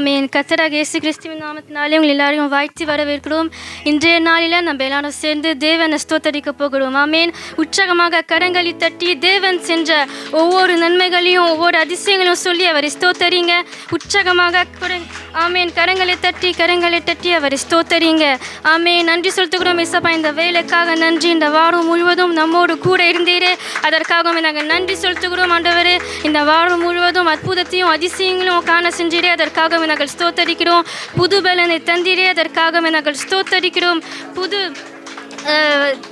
ஆமென். கர்த்தராகிய இயேசு கிறிஸ்துவின் நாமத்தினாலே உங்கள் எல்லாரையும் வாழ்த்தி வரவேற்கிறோம். இன்றைய நாளில் நம்ம எல்லாரும் சேர்ந்து தேவனை ஸ்தோத்தரிக்க போகிறோம். ஆமென். உற்சாகமாக கரங்களை தட்டி தேவன் செஞ்ச ஒவ்வொரு நன்மைகளையும் ஒவ்வொரு அதிசயங்களையும் சொல்லி அவரை ஸ்தோத்தரிங்க. உற்சாகமாக ஆமென். கரங்களை தட்டி அவரை ஸ்தோத்தரிங்க. ஆமென். நன்றி செலுத்துகிறோம் இயேசப்பா, இந்த வேலைக்காக நன்றி. இந்த வாரம் முழுவதும் நம்மோடு கூட இருந்தீரே, அதற்காக நாங்கள் நன்றி செலுத்துகிறோம் ஆண்டவரே. இந்த வாரம் முழுவதும் அற்புதத்தையும் அதிசயங்களும் காண செஞ்சீரே, அதற்காக நாங்கள் ஸ்தோத்தரிக்கிறோம். புது பலனை தந்தீரே, அதற்காக நாங்கள் ஸ்தோத்தரிக்கிறோம்.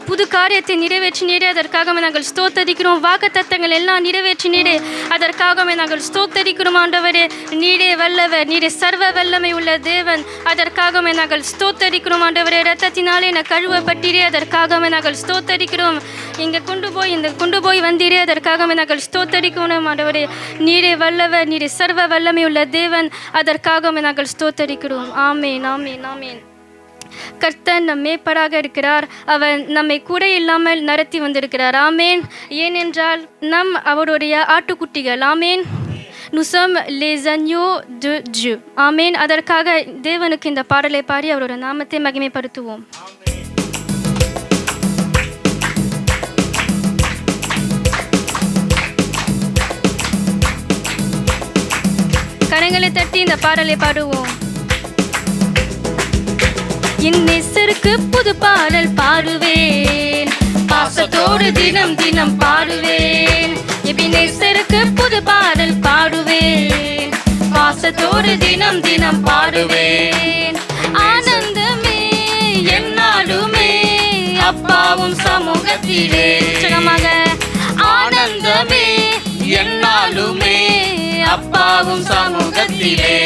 புது காரியத்தை நிறைவேற்றினீரே, அதற்காக நாங்கள் ஸ்தோத்தரிக்கிறோம். வாக்குத்தத்தங்கள் எல்லாம் நிறைவேற்றினீரே, அதற்காக நாங்கள் ஸ்தோத்தரிக்கிறோம் ஆண்டவரே. நீரே வல்லவர், நீரே சர்வ வல்லமை உள்ள தேவன், அதற்காக நாங்கள் ஸ்தோத்தரிக்கிறோம் ஆண்டவரே. இரத்தத்தினாலே கழுவப்பட்டீரே, அதற்காக நாங்கள் ஸ்தோத்தரிக்கிறோம். இங்கே கொண்டு போய் வந்தீரே, அதற்காக நாங்கள் ஸ்தோத்தரிக்கிறோம் ஆண்டவரே. நீரே வல்லவர், நீரே சர்வ வல்லமை உள்ள தேவன், அதற்காக நாங்கள் ஸ்தோத்தரிக்கிறோம். ஆமென், ஆமென், ஆமென். கர்த்தர் நம் மேய்ப்பராக இருக்கிறார். அவர் நம்மை கூட இல்லாமல் நடத்தி வந்திருக்கிறார். ஆமேன். ஏனென்றால் அவருடைய ஆட்டுக்குட்டிகள். ஆமேன். Nous sommes les agneaux de Dieu. ஆமேன். அதற்காக தேவனுக்கு இந்த பாடலை பாடி அவருடைய நாமத்தை மகிமைப்படுத்துவோம். கரங்களை தட்டி இந்த பாடலை பாடுவோம். என் நேசருக்கு புது பாடல் பாடுவேன், பாசத்தோடு தினம் தினம் பாடுவேன். எபினேசருக்கு புது பாடல் பாடுவேன், பாசத்தோடு தினம் தினம் பாடுவேன். ஆனந்தமே என்னாலுமே அப்பாவும் சமூகத்திலே. ஆனந்தமே என்னாலுமே அப்பாவும் சமூகத்திலே.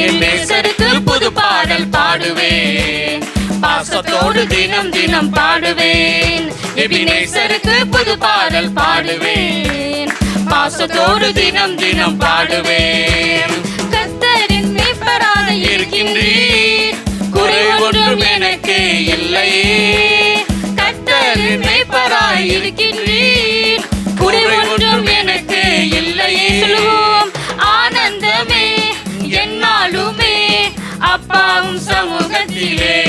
என் நேசருக்கு புது பாடல் பாடுவேன், பாசத்தோடு தினம் தினம் பாடுவேன். எபினேசருக்கு புது பாடல் பாடுவேன், பாசத்தோடு தினம் தினம் பாடுவேன். கர்த்தரின் மேய்ப்பராக இருக்கின்றீர், குறை ஒன்றும் எனக்கு இல்லையே. கர்த்தரின் மேய்ப்பராக இருக்கின்றீர், குறை ஒன்றும் எனக்கு இல்லையே. சொல்லுவோம். ஆனந்தமே என்னாலுமே அப்பாவும் சமூகத்திலே.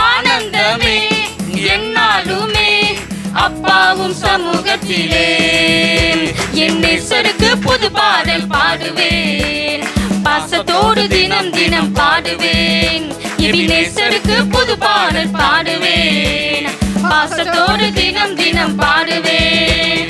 ஆனந்தமே என்னாலுமே அப்பாவும் சமூகத்திலே. என் நேசருக்கு புது பாடல் பாடுவேன், பாசத்தோடு தினம் தினம் பாடுவேன். எபினேசருக்கு புது பாடல் பாடுவேன், பாசத்தோடு தினம் தினம் பாடுவேன்.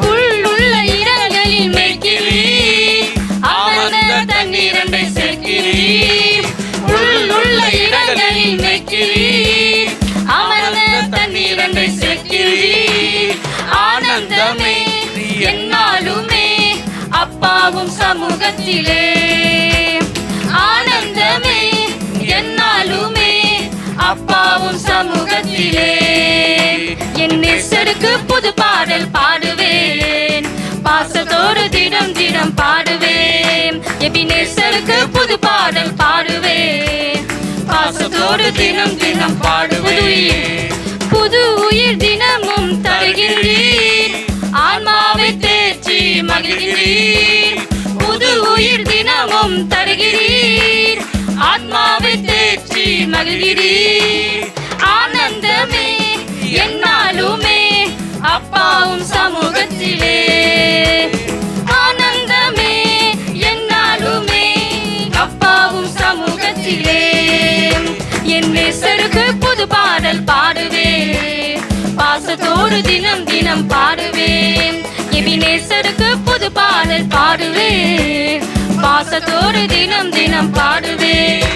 உள்ளுள்ள இடங்களில் மேய்க்கிறீர், ஆனந்த தண்ணீரண்டை சேர்க்கிறீர். உள்ளுள்ள இடங்களில் மேய்க்கிறீர், ஆனந்த தண்ணீரண்டை சேர்க்கிறீர். ஆனந்தமே என்னாலுமே அப்பாவும் சமூகத்திலே. ஆனந்தமே என்னாலுமே அப்பாவும் சமூகத்திலே. என் நேசருக்கு புது பாடல் பாடுவேன், பாசத்தோடு தினம் தினம் பாடுவேன். எபினேசருக்கு புது பாடல் பாடுவேன், பாசத்தோடு தினம் தினம் பாடுவேன். புது உயிர் தினமும் தருகிறீர், ஆன்மாவை தேற்றி மகிழ்கிறீர். புது உயிர் தினமும் தருகிறீர், ஆத்மாவை தேற்றி மகிழ்கிறீர். ஆனந்தமே என்னாலுமே அப்பாவும் சமூகத்திலே. ஆனந்தமே என்னாலுமே அப்பாவும் சமூகத்திலே. என் நேசருக்கு புது பாடல் பாடுவேன், பாசத்தோடு தினம் தினம் பாடுவேன். எபினேசருக்கு புது பாடல் பாடுவேன், பாசத்தோடு தினம் தினம் பாடுவேன்.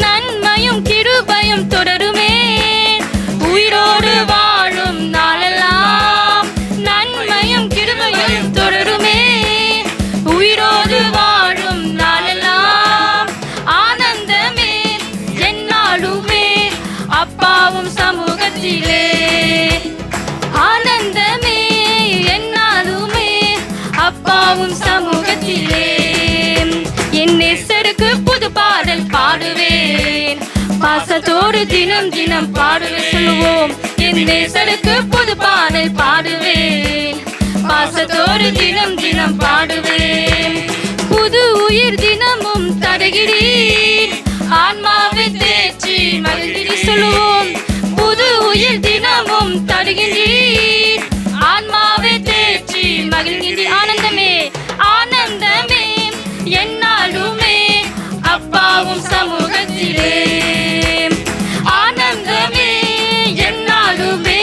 நன்மையும் கிருபையும் தொடருமே உயிரோடு வாழும் நாளெல்லாம். நன்மையும் கிருபையும் தொடருமே உயிரோடு வாழும் நாளெல்லாம். ஆனந்தமே என்னாலுமே அப்பாவும் சமூகத்திலே. ஆனந்தமே என்னாலுமே அப்பாவும் சமூகத்திலே. என் நேசருக்கு புது பாடல் பாடுவேன், பாசத்தோடு தினம் தினம் பாடுவேன். சொல்லுவோம். என் நேசருக்கு புது பாடல் பாடுவேன், பாசத்தோடு தினம் தினம் பாடுவேன். புது உயிர் தினமும் தருகிறீர். ஆன்மாவை தேற்றி மகிழ்கிறீர். சொல்லுவோம். புது உயிர் தினமும் தருகிறீர். ஆன்மாவை தேற்றி மகிழ்கிறீர். ஆனந்தமே ஆனந்தமே என்னாலுமே அப்பாவும் சமூகத்திலே. ஆனந்தமே என்னாலுமே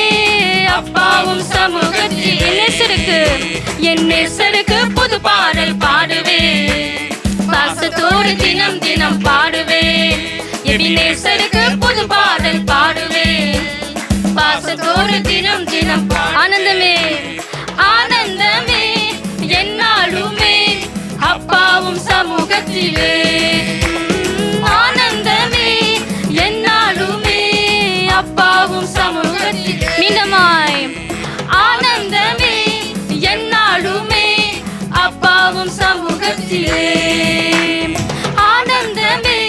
அப்பாவும் சமூகத்திலே. என் நேசருக்கு புது பாடல் பாடுவேன். பாசத்தோடு தினம் தினம் பாடுவேன். என் நேசருக்கு புது பாடல் பாடுவேன். பாசத்தோடு தினம் தினம். ஆனந்தமே ஆனந்தமே என்னாலுமே அப்பாவும் சமூகத்திலே. ஆனந்தமே என்னாலுமே அப்பாவும் சமூகத்திலே. மீண்டுமாய். ஆனந்தமே என்னாலுமே அப்பாவும் சமூகத்திலே. ஆனந்தமே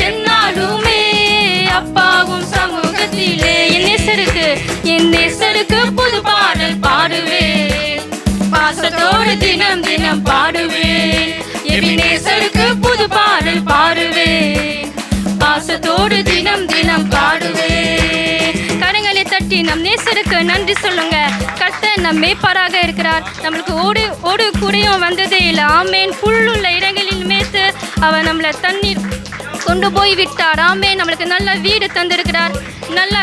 என்னாலுமே அப்பாவும் சமூகத்திலே. என் நேசருக்கு புது பாடல் பாடுவேன். பாசத்தோடு தினம் தினம் பாடுவேன். எபினேசருக்கு புது பாடல் பாடுவேன். பாசத்தோடு தினம் தினம் பாடுவேன். கரங்களை தட்டி நம் நேசருக்கு நன்றி சொல்லுங்க. கர்த்தர் நம் மேய்ப்பராக இருக்கிறார். நம்மளுக்கு ஓடு கூடையும் வந்ததே இல்லை. ஆமேன். புல்லுள்ள இடங்களில் மேய்த்து அவர் நம்மளை தண்ணீர் கொண்டு போய் விட்டார். ஆமேன். நம்மளுக்கு நல்ல வீடு தந்திருக்கிறார். நல்ல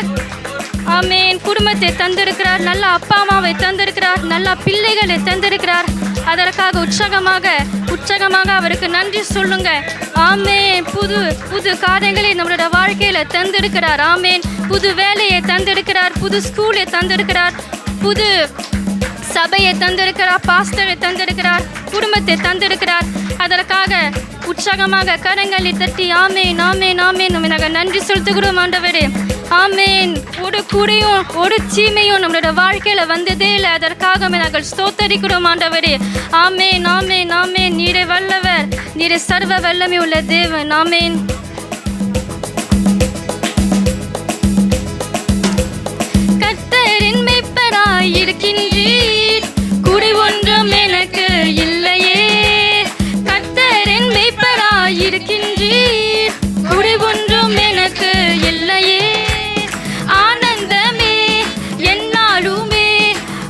ஆமேன் குடும்பத்தை தந்திருக்கிறார். நல்ல அப்பா அம்மாவை தந்திருக்கிறார். நல்ல பிள்ளைகளை தந்திருக்கிறார். அதற்காக உற்சாகமாக அவருக்கு நன்றி சொல்லுங்க. ஆமேன். புது காரியங்களை நம்மளோட வாழ்க்கையில தந்திருக்கிறார். ஆமேன். புது வேலையை தந்திருக்கிறார். புது ஸ்கூலை தந்திருக்கிறார். புது சபையை தந்திருக்கிறார். பாஸ்டரை தந்திருக்கிறார். குடும்பத்தை தந்திருக்கிறார். அதற்காக உற்சாகமாக கரங்களை தட்டி ஆமேன் ஆமேன் ஆமேன் நாங்கள் நன்றி செலுத்துகிறோம் ஆண்டவரே. ஆமேன். ஒரு கூடையும் ஒரு சீமையும் நம்மளோட வாழ்க்கையில வந்ததே இல்லை. அதற்காக நாங்கள் ஸ்தோத்தரிக்கிறோம் ஆண்டவரே. ஆமேன் ஆமேன் ஆமேன். நீரே வல்லவர். நீரே சர்வ வல்லமை உள்ள தேவன். ஆமேன். கர்த்தரின் மேய்ப்பராய் இருக்கின்றீர். குடி ஒன்றும் எனக்கு இல்லையே. கர்த்தரின் மேய்ப்பராய் இருக்கின்றீர். குடி ஒன்றும் எனக்கு இல்லையே. ஆனந்தமே என்னாலுமே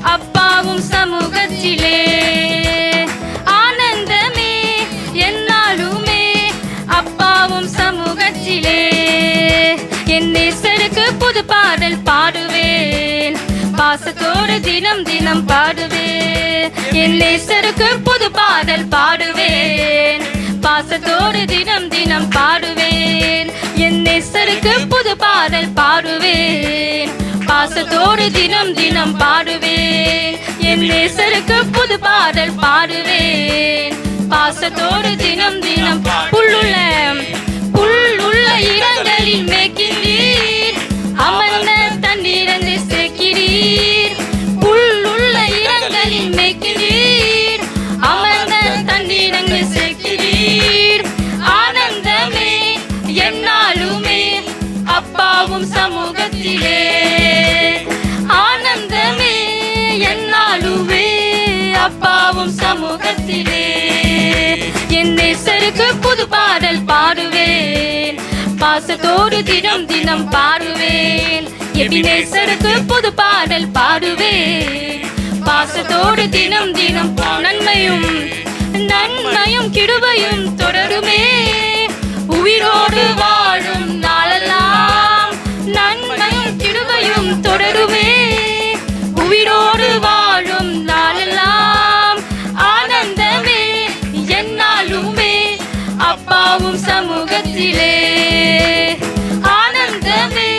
அப்பாவும் சமூகத்திலே. ஆனந்தமே என்னாலுமே அப்பாவும் சமூகத்திலே. என் நேசருக்கு புது பாடல் பாடுவேன். பாசத்தோடு தினம் தினம் பாடுவேன். என் நேசருக்கு புது பாடல் பாடுவேன். பாசத்தோடு தினம் தினம் பாடுவேன். என் நேசருக்கு புது பாடல் பாடுவேன். பாசத்தோடு தினம் தினம் பாடுவேன். என் நேசருக்கு புது பாடல் பாடுவேன். பாசத்தோடு தினம் தினம். புல்லுள்ள இடங்களில் மேய்க்கின்றீர். அமர்ந்த தண்ணீரந்து சேர்க்கிறீர். புல்லுள்ள இடங்களில் மேய்க்கின்றீர். அமர்ந்த தண்ணீரந்து சேர்க்கிறீர். ஆனந்தமே என்னாலுமே அப்பாவும் சமூகத்திலே. ஆனந்தமே என்னாலுமே அப்பாவும் சமூகத்திலே. என் நேசருக்கு புது பாடல் பாடுவேன். பாசத்தோடு தினம் தினம் பாடுவேன். எபினேசருக்கு புது பாடல் பாடுவேன். பாசத்தோடு தினம் தினம். நன்மையும் கிருபையும் தொடருமே. உயிரோடு வாழும் நாளெல்லாம் நன்மையும் கிருபையும் தொடருமே. உயிரோடு வாழும் நாளெல்லாம். ஆனந்தமே என்னாலுமே அப்பாவும் சமூகத்திலே. ஆனந்தமே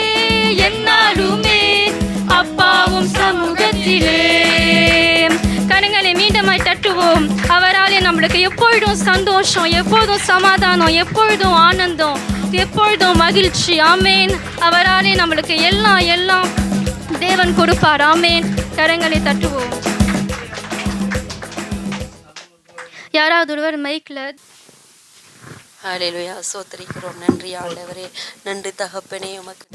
என்னாலுமே அப்பாவும் சமூகத்திலே. கரங்களை மீண்டுமாய் தட்டுவோம். அவராலே நம்மளுக்கு எப்பொழுதும் சந்தோஷம், எப்பொழுதும் சமாதானம், எப்பொழுதும் ஆனந்தம், எப்பொழுதும் மகிழ்ச்சி. ஆமேன். அவராலே நம்மளுக்கு எல்லாம் தேவன் கொடுப்பார். ஆமேன். கரங்களை தட்டுவோம். யாராவது ஒருவர் மைக்ல. ஹல்லேலூயா. சோத்திரிக்கிறோம். நன்றி ஆண்டவரே. நன்றி தகப்பனே. உமக்கு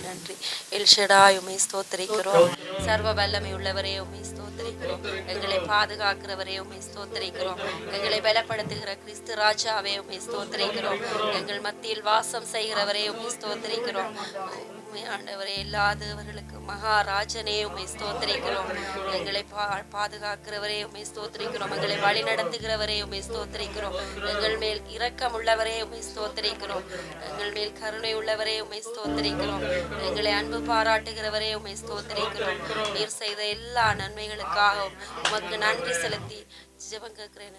நன்றி. எல்ஷடாய் உம்மை ஸ்தோத்திரிக்கிறோம். சர்வ வல்லமை உள்ளவரே உம்மை ஸ்தோத்திரிக்கிறோம். எங்களை பாதுகாக்கிறவரே உம்மை ஸ்தோத்திரிக்கிறோம். எங்களை பலப்படுத்துகிற கிறிஸ்து ராஜாவே உம்மை ஸ்தோத்திரிக்கிறோம். எங்கள் மத்தியில் வாசம் செய்கிறவரே உம்மை ஸ்தோத்திரிக்கிறோம். ஆண்டவரே இல்லாதவர்களுக்கு மகாராஜனே உம்மை ஸ்தோத்திரிக்கிறோம். எங்களை பாதுகாக்கிறவரே உம்மை ஸ்தோத்திரிக்கிறோம். எங்களை வழி நடத்துகிறவரே உம்மை ஸ்தோத்திரிக்கிறோம். எங்கள் மேல் இரக்கம் உள்ளவரே உம்மை ஸ்தோத்திரிக்கிறோம். எங்கள் மேல் கருணை உள்ளவரே உம்மை ஸ்தோத்திரிக்கிறோம். எங்களை அன்பு பாராட்டுகிறவரே உம்மை ஸ்தோத்திரிக்கிறோம். நீர் செய்த எல்லா நன்மைகளுக்காகவும் உமக்கு நன்றி செலுத்தி ஜெபம் கேட்கிறேன்.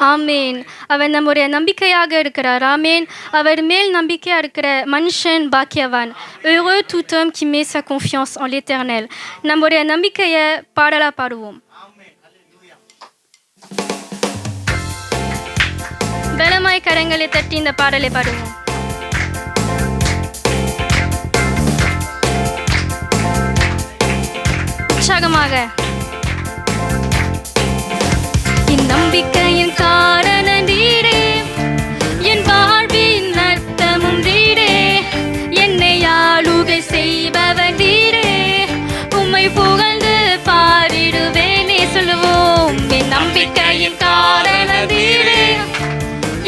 ஆமேன். அவர் நம்முடைய நம்பிக்கையாக இருக்கிறார். ஆமேன். அவர் மேல் நம்பிக்கையாக இருக்கிற மனுஷன் பாக்கியவான். Heureux tout homme qui met sa confiance en l'Éternel. நம்முடைய நம்பிக்கையை பாடலா பாடுவோம். பலமாய் கரங்களை தட்டி இந்த பாடலை பாடுவோம். உற்சாகமாக. நம்பிக்கையின் காரண நீரே, என் வாழ்வின் அர்த்தமும் நீரே, என்னை ஆளுகை செய்பவர் நீரே, உம்மை புகழ்ந்து பாடிடுவேனே. சொல்லுவோம். என் நம்பிக்கையின் காரண நீரே,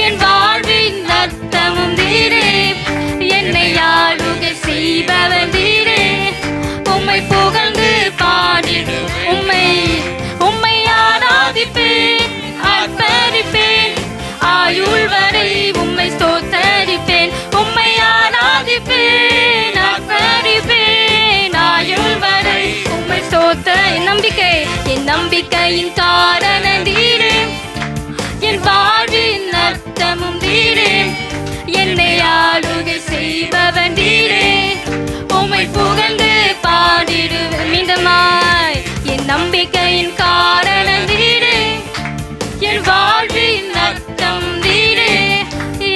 என் வாழ்வின் அர்த்தமும் நீரே, என்னை ஆளுகை செய்பவர் நீரே, உம்மை புகழ்ந்து பாடிடுவேன். உம்மை ஆராதிப்பேன், ஆர்ப்பரிப்பேன், ஆயுள் வரை உம்மை ஸ்தோத்தரிப்பேன். உம்மை ஆராதிப்பேன், ஆர்ப்பரிப்பேன், ஆயுள் வரை உம்மை ஸ்தோத்த. என் நம்பிக்கையின் காரண நீரே, என் வாழ்வின் அர்த்தமும் நீரே, என்னை ஆளுகை செய்பவர் நீரே, உம்மை புகழ்ந்து பாடிடுவேன். மீண்டுமாய். என் நம்பிக்கையின் காரண நீரே, என் வாழ்வின் அர்த்தம் நீரே,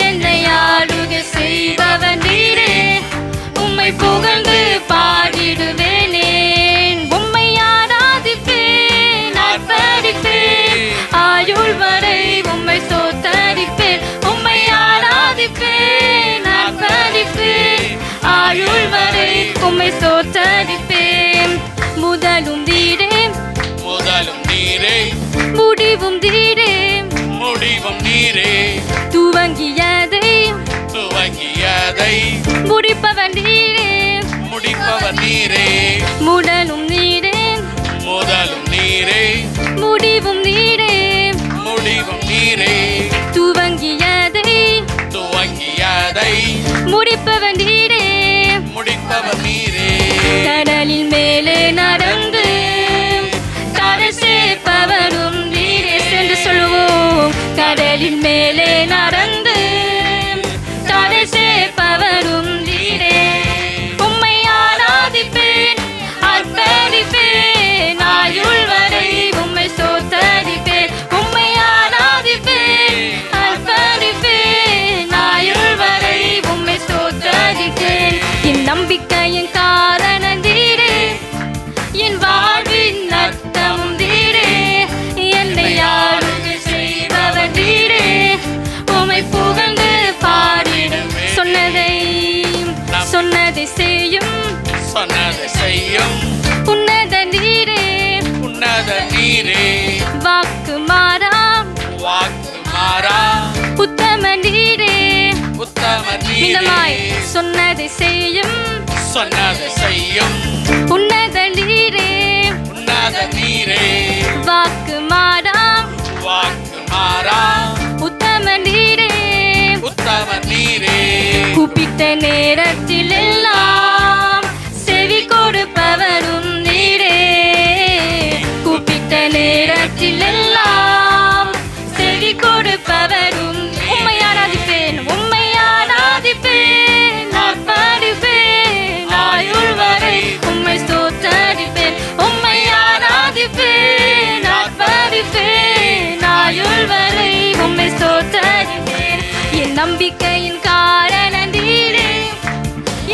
என்னை ஆளுகை செய்பவர் நீரே, உம்மை புகழ்ந்து பாடிடுவேனே. உம்மை ஆராதிப்பேன், ஆர்ப்பரிப்பேன், ஆயுள் வரை உம்மை ஸ்தோத்தரிப்பேன். உம்மை ஆராதிப்பேன், ஆர்ப்பரிப்பேன், ஆயுள் வரை உம்மை ஸ்தோத்தரிப்பேன். முதலும் நீரே, முடிவும் நீரே, துவங்கியதை முடிப்பவர் நீரே, முதலும் நீரே, முடிவும் நீரே, துவங்கியதை முடிப்பவர் நீரே, கடலின் மேலே நடந்து கரை சேர்ப்பவரும் நீரே. சென்று சொல்லுவோம். கடலின் மேலே நடந்து கரை சேர்ப்பவரும் நீரே. உம்மை ஆராதிப்பேன், ஆர்ப்பரிப்பேன், ஆயுள் வரை உம்மை ஸ்தோத்தரிப்பேன். உம்மை ஆராதிப்பேன், ஆர்ப்பரிப்பேன், ஆயுள் வரை உம்மை ஸ்தோத்தரிப்பேன். என் நம்பிக்கையின் காரண நீரே, என் வாழ்வின் அர்த்தம் நீரே, என்னை ஆளுகை செய்பவர் நீரே, உம்மை புகழ்ந்து பாடிடும். சொன்னதை செய்யும் உன்னத நீரே, வாக்கு மாறா உத்தம நீரே. மீண்டுமாய். சொன்னதை செய்யும் உன்னத நீரே, வாக்கு மாறா உத்தம நீரே. கூப்பிட்ட நேரத்தில் எல்லாம் செவி கொடுப்பவரும் நீரே. கூப்பிட்ட நேரத்தில் எல்லாம் செவி கொடுப்பவரும். உம்மை ஆராதிப்பேன், உம்மை ஆராதிப்பேன், ஆர்ப்பரிப்பேன், ஆயுள் வரை உம்மை ஸ்தோத்தரிப்பேன். உம்மை ஆராதிப்பேன், ஆர்ப்பரிப்பேன், ஆயுள் வரை உம்மை ஸ்தோத்தரிப்பேன். என் நம்பிக்கையின் காரண நீரே,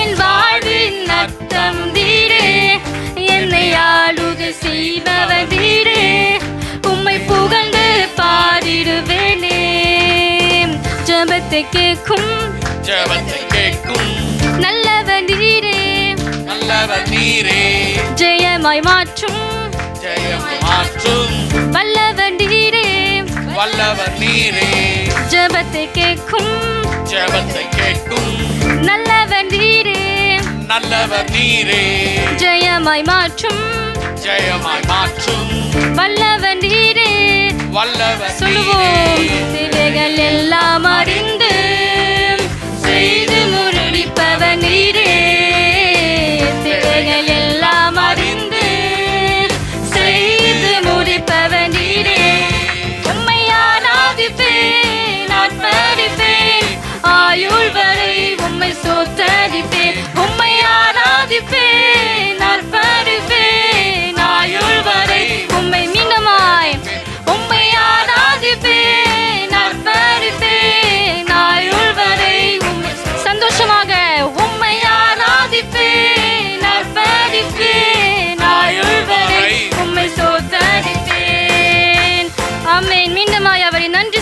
என் வாழ்வின் அர்த்தம் நீரே, என்னை ஆளுகை செய்பவர் நீரே, உம்மை புகழ்ந்து பாடிடுவேனே. ஜெபத்தை கேட்கும் நல்லவர் நீரே, வல்லவர் நீரே ஜெயமாய் மாற்றும் ஜெயமாய் மாற்றும் வல்லவர் நீரே வல்லவர் நீரே ஜெபத்தை கேட்கும் ஜெபத்தை கேட்கும் நல்லவர் நீரே நல்லவர் நீரே ஜெயமாய் மாற்றும் ஜெயமாய் மாற்றும் வல்லவர் நீரே வல்லவர் சொல்லுவோம் நீரே தேவைகள் எல்லாம் அறிந்து செய்து முடிப்பவர் நீரே தேவைகள் எல்லாம் அறிந்து செய்து முடிப்பவர் நீரே உம்மை ஆராதிப்பேன் ஆர்ப்பரிப்பேன் ஆயுள் வரை உம்மை ஸ்தோத்தரிப்பேன் உம்மை ஆராதிப்பேன் ஆர்ப்பரிப்பேன் ஆயுள் வரை உம்மை மீண்டுமாய் உம்மை ஆராதிப்பேன் ஆர்ப்பரிப்பேன் ஆயுள் வரை உம்மை சந்தோஷமாக உம்மை ஆராதிப்பேன் ஆர்ப்பரிப்பேன் ஆயுள் வரை உம்மை ஸ்தோத்தரிப்பேன் ஆமென் மீண்டுமாய் அவரை நன்றி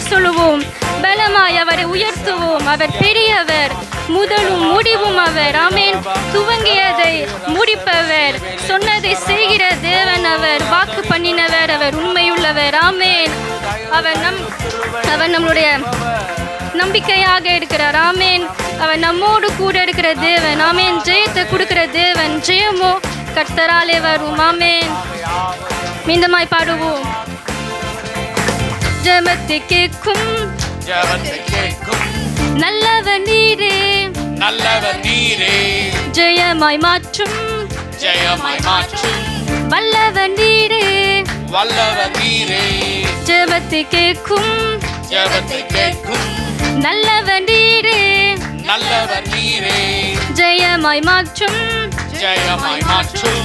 சொல்லுவோம் பலமாய் அவரை உயர்த்துவோம் அவர் பெரியவர் முதலும் முடிவும் அவர் ஆமென் துவங்கியதை முடிப்பவர் சொன்னதை செய்கிற தேவன் அவர் வாக்கு பண்ணினவர் அவர் உண்மையுள்ளவர் ஆமென் அவர் நம்மளுடைய நம்பிக்கையாக இருக்கிறார் ஆமென் அவர் நம்மோடு கூட இருக்கிற தேவன் ஆமென் ஜெயத்தை கொடுக்கிற தேவன் ஜெயமோ கர்த்தராலே வரும் ஆமென் மீண்டுமாய் பாடுவோம் ஜெபத்தை கேட்கும் ஜெபத்தை கேட்கும் நல்லவர் நீரே நல்லவர் நீரே ஜெயமாய் மாற்றும் ஜெயமாய் மாற்றும் வல்லவர் நீரே வல்லவர் நீரே ஜெபத்தை கேட்கும் ஜெபத்தை கேட்கும் நல்லவர் நீரே நல்லவர் நீரே ஜெயமாய் மாற்றும் ஜெயமாய் மாற்றும்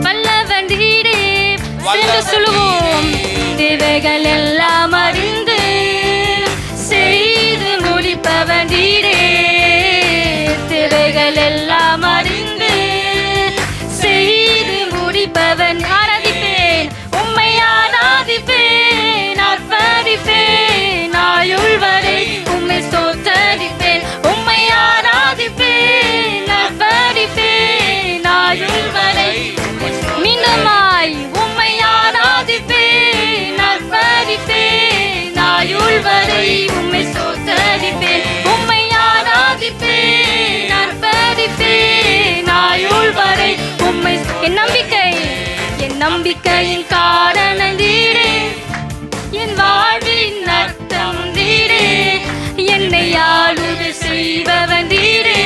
வல்லவர் நீரே சேர்ந்து சொல்லுவோம் தேவைகள் எல்லாம் அறிந்து செய்து முடிப்பவர் நீரே தேவைகள் எல்லாம் அறிந்து செய்து முடிப்பவன் ஆராதிப்பேன் உம்மை ஆராதிப்பேன் ஆர்ப்பரிப்பேன் ஆயுள் வரை உம்மை ஸ்தோத்தரிப்பேன் உம்மை ஆராதிப்பேன் ஆர்ப்பரிப்பேன் ஆயுள் வரை மீண்டுமாய் உம்மை ஆராதிப்பேன் ஆர்ப்பரிப்பேன் ஆயுள் வரை உம்மை ஸ்தோத்தரிப்பேன் உம்மை ஆராதிப்பேன் ஆர்ப்பரிப்பேன் ஆயுள் வரை உம்மை என் நம்பிக்கையின் காரணம் நீரே என் வாழ்வின் அர்த்தம் நீரே என்னை ஆளுகை செய்பவன் நீரே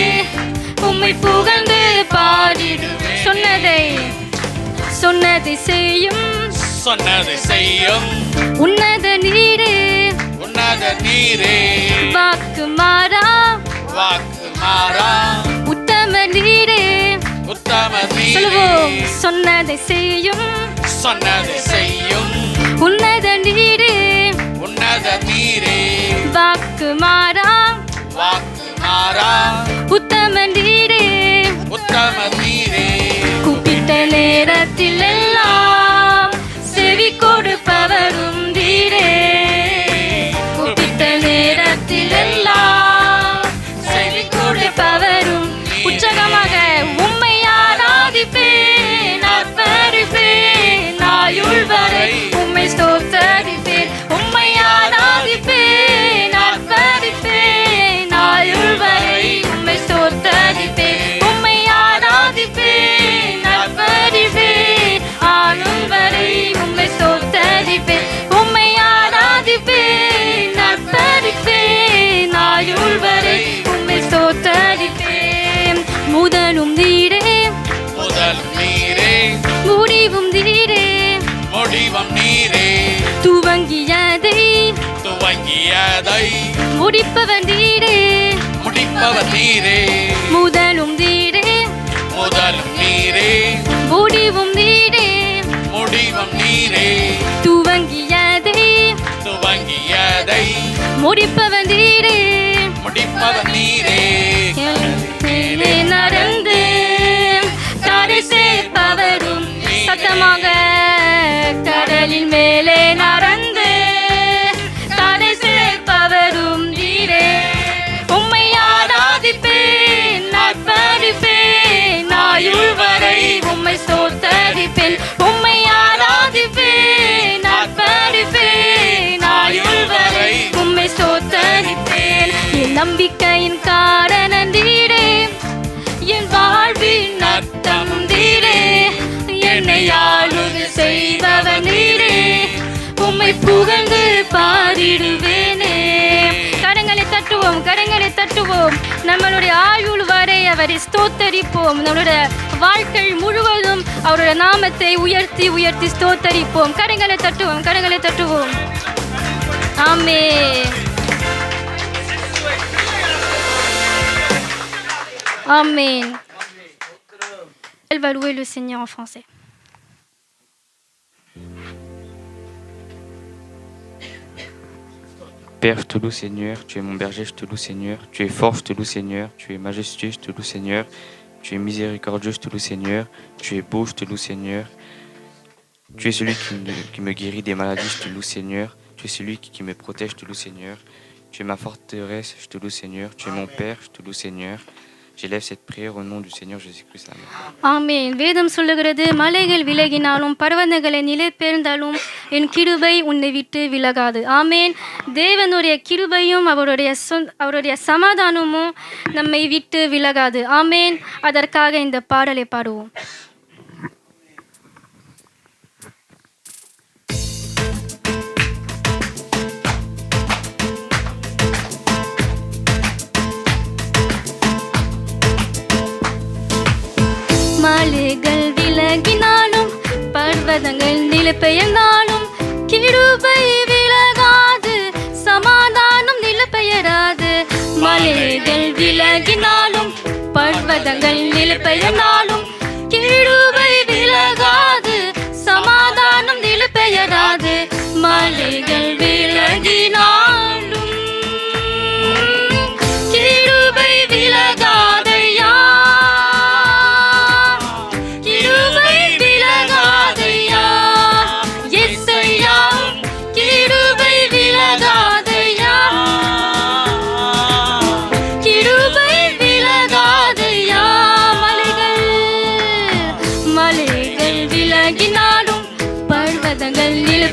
உம்மை புகழ்ந்து பாடிடுவேன் சொன்னதை செய்யும் உன்னத நீரே வாக்கு மாறா உத்தம நீரே சொல்லுவோம் சொன்னதை செய்யும் உன்னத நீரே வாக்கு மாறா உத்தம நீரே கூப்பிட்ட நேரத்தில் எல்லாம் செவி கொடுப்பவரும் நீரே கூப்பிட்ட நேரத்தில் எல்லாம் செவி கொடுப்பவரும் உற்சாகமாக உம்மை ஆராதிப்பேன் ஆர்ப்பரிப்பேன் ஆயுள் வரை உம்மை ஸ்தோத்தரிப்பேன் உம்மை ஆராதிப்பேன் ஆர்ப்பரிப்பேன் ஆயுள் வரை உம்மை ஸ்தோத்தரிப்பேன் உம்மை ஆராதிப்பேன் ஆர்ப்பரிப்பேன் ஆயுள் வரை உம்மை ஸ்தோத்தரிப்பேன் உம்மை ஆராதிப்பேன் ஆர்ப்பரிப்பேன் ஆயுள் வரை உம்மை ஸ்தோத்தரிப்பேன் முதலும் நீரே முடிவும் நீரே துவங்கியதை முடிப்பவர் நீரே முதலும் நீரே முடிவும் நீரே துவங்கியதை முடிப்பவர் நீரே மேலே நடந்து கரை சேர்ப்பவரும் சத்தமாக கடலின் மேலே நடந்து கரை சேர்ப்பவரும் நீரே உம்மை ஆராதிப்பேன் ஆர்ப்பரிப்பேன் ஆராதிப்பேன், உம்மை ஆராதிப்பேன், ஆர்ப்பரிப்பேன், ஆயுள் வரை உம்மை ஸ்தோத்தரிப்பேன். என் நம்பிக்கையின் காரணம் நீரே, என் வாழ்வின் அர்த்தம் நீரே, என்னை ஆளுகை செய்பவர் நீரே, உம்மை புகழ்ந்து பாடிடுவேனே. கரங்களை தட்டுவோம், கரங்களை தட்டுவோம். நம்மளுடைய ஆயுள் வரை அவரை ஸ்தோத்தரிப்போம். நம்மளுடைய வாழ்க்கை முழுவதும் அவருடைய நாமத்தை உயர்த்தி உயர்த்தி ஸ்தோத்தரிப்போம். கரங்களை தட்டுவோம், கரங்களை தட்டுவோம். ஆமென், ஆமென். Elle va louer le Seigneur en français. Père, je te loue Seigneur, tu es mon berger, je te loue Seigneur, tu es fort, je te loue Seigneur, tu es majestueux, je te loue Seigneur, tu es miséricordieux, je te loue Seigneur, tu es beau, je te loue Seigneur, tu es celui qui me guérit des maladies, je te loue Seigneur, tu es celui qui me protège, je te loue Seigneur, tu es ma forteresse, je te loue Seigneur, tu es mon Père, je te loue Seigneur. J'élève cette prière au nom du Seigneur Jésus-Christ. Amen. ஆமென். வேதம் சொல்லுகிறது, மலைகள் விலகினாலும் பர்வதங்களை நிலை பெயர்ந்தாலும் என் கிருபை உன்னை விட்டு விலகாது. ஆமென். தேவனுடைய கிருபையும் அவருடைய சமாதானமும் நம்மை விட்டு விலகாது. ஆமென். அதற்காக இந்த பாடலை பாடுவோம். மலைகள் விலகினாலும் பர்வதங்கள் நிலை பெயர்ந்தாலும் கிருபை விலகாது, சமாதானம் நிலை பெயராது. மலைகள் விலகினாலும் பர்வதங்கள் நிலை பெயர்ந்தாலும் கிருபை விலகாது, சமாதானம் நிலை பெயராது. மலைகள் விலகினாலும் கிருபை விலகாதையா,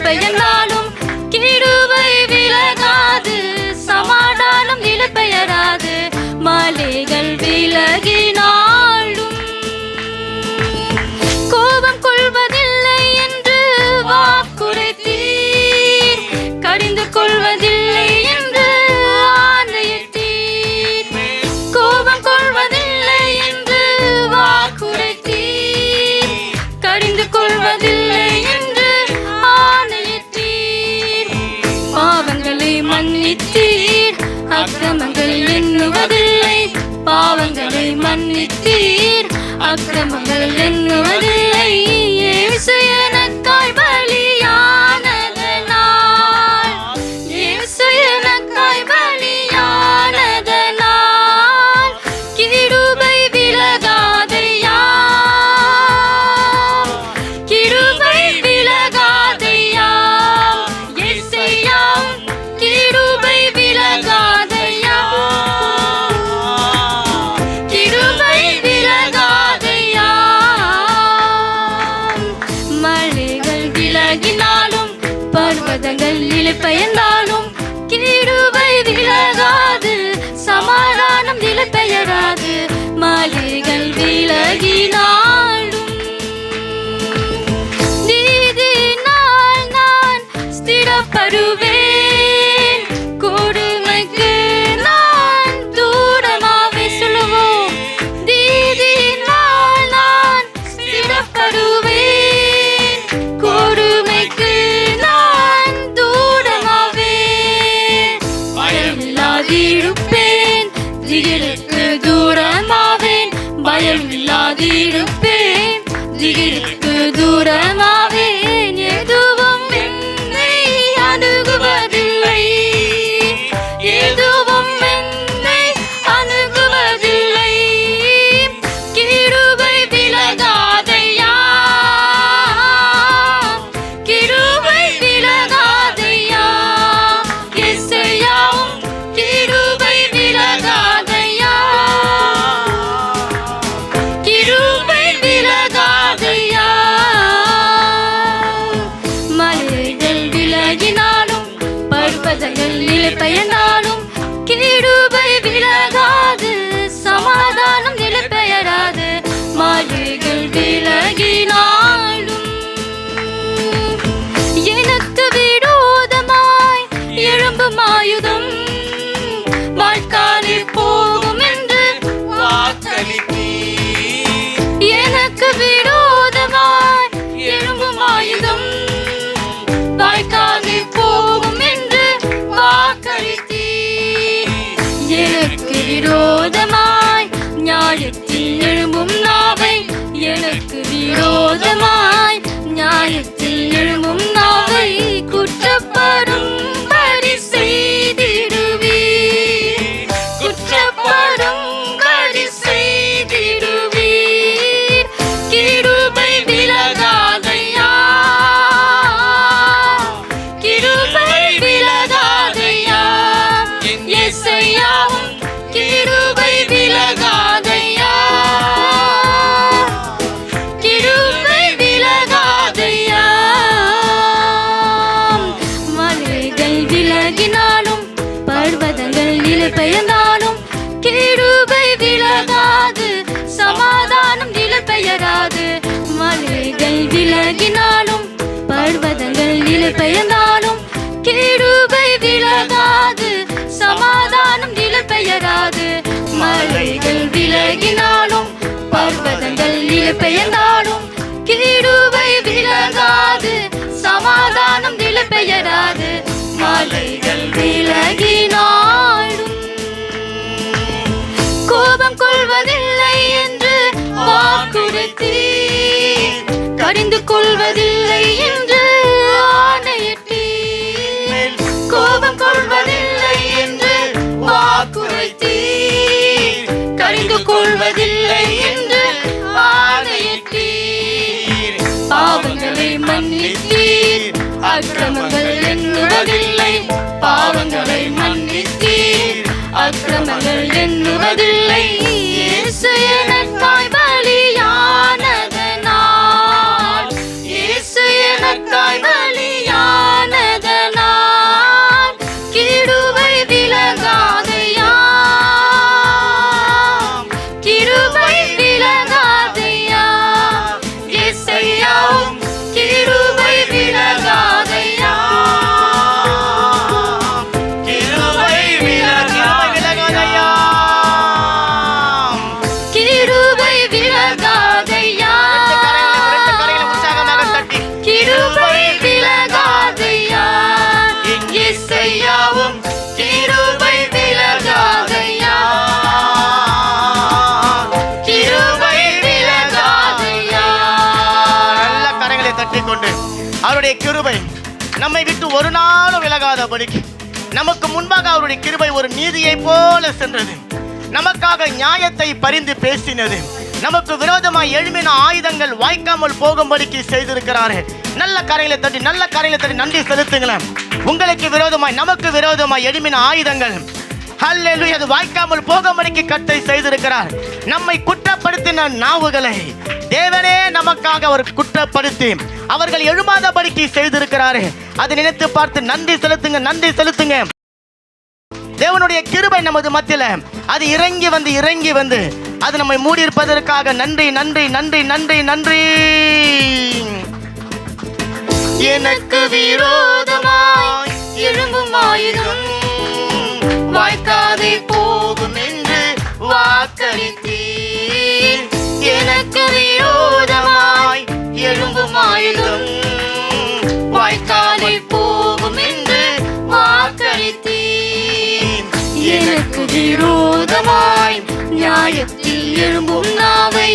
பெயர்ந்தாலும் கிருபை விலகாது, சமாதானம் நிலை பெயராது. மலைகள் விலகினாலும் கோபம் கொள்வதில்லை என்று வாக்குரைத்தீர், கடிந்து கொள்வதில்லை என்று ஆணையிட்டீர். கோபம் கொள்வதில்லை என்று வாக்குரைத்தீர், கடிந்து கொள்வதில்லை என்று ஆணையிட்டீர். பாவங்களை மன்னித்தீர், அக்கிரமங்கள் எண்ணுவதில்லை. பாவங்களை மன்னித்தீர், அக்கிரமங்கள் எண்ணுவதில்லை. இயேசு எனக்காய் பலியானதனால், இயேசு எனக்காய் பலியானதனால் கிருபை விலகாதையா, கிருபை விலகாதையா. இயேசையா கிருபை விலகாதையா, கிருபை விலகாதையா. மலைகள் விலகினாலும் பர்வதங்கள் நிலை பெயர்ந்தாலும் கிருபை விலகாது, சமாதானம் நிலை பெயராது. மலைகள் விலகினாலும் நீதினால் நான் ஸ்திரப்படுவேன், கொடுமைக்கு நான் தூரமாவே சொல்லுவோம். நீதினால் நான் ஸ்திரப்படுவேன், கொடுமைக்கு நான் தூரமாவே. பயமில்லாதிருப்பேன், திகிலுக்கு தூரமாவேன். பயமில்லாதிருப்பேன், திகிலுக்கு தூரமாவேன். எதுவும் என்னை அணுகுவதில்லை. விலகினாலும் பர்வதங்கள் நிலை பெயர்ந்தாலும் கிருபை விலகாது சமாதானம் நிலை பெயராது மலைகள் விலகினாலும் எனக்கு விரோதமாய் எழும்பும் ஆயுதம் வாழ்க்காலே போகும் என்று வாக்களித்தீர். எனக்கு விரோதமாய் எழும்பும் ஆயுதம் வாய்க்காலே போகும் என்று வாக்களித்தீர். எனக்கு விரோதமாய் நியாயத்தில் எழும்பும் நாவை எனக்கு விரோதமாய் நியாயத்தில் எழும்பும் நாவை குற்றப்படும்படி செய்திடுவீர் குற்றப்படும்படி செய்திடுவீர். கிருபை விலகாதையா கிருபை விலகாதையா இயேசையாவும் கிருபை விலகாதையா கிருபை விலகாதையா. மலைகள் விலகினாலும் பர்வதங்கள் நிலை பெயர்ந்தாலும் கிருபை விலகாது சமாதானம் நிலை பெயராது மலைகள் விலகினாலும் பர்வதங்கள் நிலை பெயர்ந்தாலும் கிருபை விலகாது சமாதானம் நிலை பெயராது மலைகள் விலகினாலும் பர்வதங்கள் நிலை பெயர்ந்தாலும் கிருபை விலகாது சமாதானம் நிலை பெயராது மலைகள் விலகினாலும். கோபம் கொள்வதில்லை என்று வாக்குரைத்தீர் கடிந்து கொள்வதில்லை என்று ஆணையிட்டீர். கோபம் கொள்வதில்லை என்று வாக்குரைத்தீர் கடிந்து கொள்வதில்லை என்று ஆணையிட்டீர். பாவங்களை மன்னித்தீர் அக்கிரமங்கள் எண்ணுவதில்லை பாவங்களை மன்னித்தீர் அக்கிரமங்கள் எண்ணுவதில்லை. இயேசு எனக்காய் பலியானதனால் இயேசு எனக்காய் பலியானதனால் கிருபை விலகாதையா கிருபை விலகாதையா இயேசையாவும் கிருபை விலகாதையா கிருபை விலகாதையா கிருபை விலகாதையா உற்சாகமாக தட்டி கிருபை விலகாதையா இயேசையாவும் கிருபை விலகாதையா கிருபை விலகாதையா. நல்ல கரங்களை தட்டிக்கொண்டு அவருடைய கிருபை நம்மை விட்டு ஒரு நாளும் விலகாதபடிக்கு நமக்கு முன்பாக அவருடைய கிருபை ஒரு நீதியை போல சென்றது. நமக்காக நியாயத்தை பரிந்து பேசினது. நமக்கு விரோதமாய் எழும்பின ஆயுதங்கள் வாய்க்காமல் போகும்படிக்கு செய்திருக்கிறார்கள். நல்ல கரையில தட்டி நன்றி செலுத்துங்களேன். உங்களுக்கு விரோதமாய் நமக்கு விரோதமாய் எழும்பின ஆயுதங்கள் ஹல்லேலூயா அது வாய்க்காமல் போகும்படிக்கு கர்த்தர் செய்திருக்கிறார். நம்மை குற்றப்படுத்தின நாவுகளை தேவனே நமக்காக அவர் குற்றப்படுத்தி அவர்கள் எழுமாதபடிக்கு செய்திருக்கிறாரு. அதை நினைத்து பார்த்து நன்றி செலுத்துங்க. தேவனுடைய கிருபை நமது மத்தியில அது இறங்கி வந்து அது நம்மை மூடி இருப்பதற்காக நன்றி. எனக்கு விரோதமாய் எழும்பும் ஆயுதம் வாய்க்காதே போகும் என்று வாக்களித்தீர். எனக்கு விரோதமாய் எழும்பும் ஆயுதம் வாய்க்காதே போகும் என்று வாக்களித்தீர். எனக்கு விரோதமாய் நியாயத்தில் எழும்பும் நாவை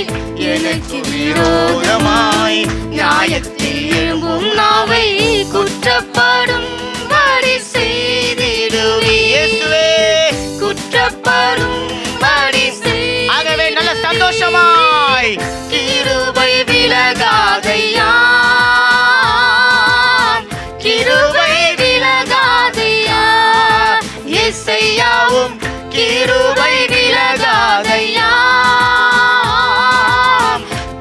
எனக்கு விரோதமாய் நியாயத்தில் எழும்பும் நாவை குற்றப்படும்படி செய்திடுவீர் குற்றப்படும்படி செய்திடுவீர். ஆகவே நல்ல சந்தோஷமாய் கிருபை விலகாதையா கிருபை விலகாதையா இயேசையாவும் கிருபை விலகாதையா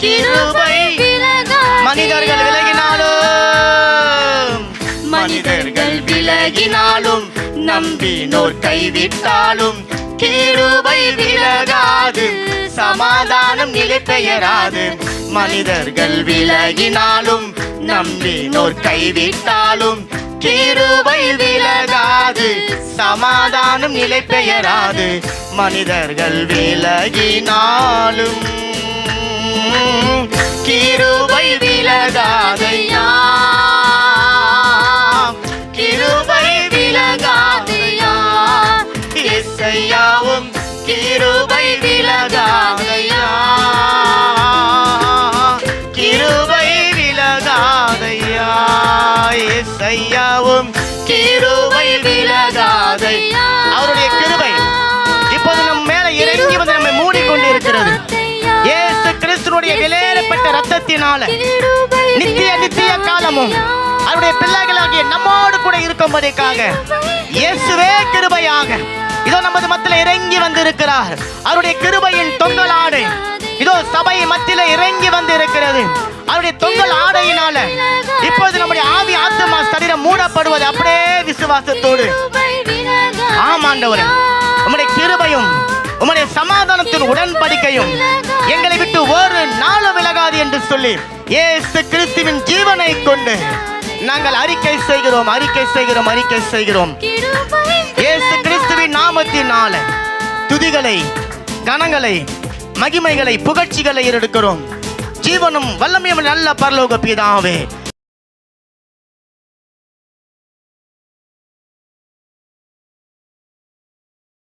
கிருபை விலகாதையா. மனிதர்கள் விலகினாலும் மனிதர்கள் விலகினாலும் நம்பினோர் கைவிட்டாலும் கிருபை விலகாது, சமாதானம் நிலை பெயராது. மனிதர்கள் விலகினாலும் நம்பினோர் கைவிட்டாலும் கிருபை விலகாது, சமாதானம் நிலை பெயராது. மனிதர்கள் விலகினாலும் கிருபை விலகாதையா, கிருபை விலகாதையா. இயேசையாவும் கிருபை விலகாதையா, கிருபை விலகாதையா. இயேசையாவும் கிருபை விலகாதையா. அவருடைய கிருபை இப்போது நம் மேல இறங்கி வந்து நம்மை மூடிக்கொண்டு இருக்கிறது. இயேசு கிறிஸ்துவினுடைய விலையேறப்பட்ட ரத்தத்தினால நித்திய நித்திய காலமும் அவருடைய பிள்ளைகளாகிய நம்மோடு கூட இருக்கும்படிக்காக இயேசுவே கிருபையாக இதோ நமது மத்தியில இறங்கி வந்து இருக்கிறார். அவருடைய கிருபையின் தொங்கல் ஆடை இதோ சபை மத்தியில இறங்கி வந்து இருக்கிறது. அவருடைய தொங்கல் ஆடையினால இப்போது நம்முடைய ஆவி ஆத்துமா சரீரம் மூடப்படுவது அப்படியே விசுவாசத்தோடு. ஆமாண்டவரே, உம்முடைய கிருபையும் உம்முடைய சமாதானத்தின் உடன்படிக்கையும் எங்களை விட்டு ஒரு நாளும் விலகாது என்று சொல்லி இயேசு கிறிஸ்துவின் ஜீவனை கொண்டு நாங்கள் அறிக்கை செய்கிறோம், அறிக்கை செய்கிறோம், அறிக்கை செய்கிறோம். இயேசு கிறிஸ்துவின் நாமத்தினால துதிகளை, கனங்களை, மகிமைகளை, புகழ்ச்சிகளை எடுக்கிறோம். ஜீவனும் வல்லமையும் நல்ல பரலோக பிதாவே,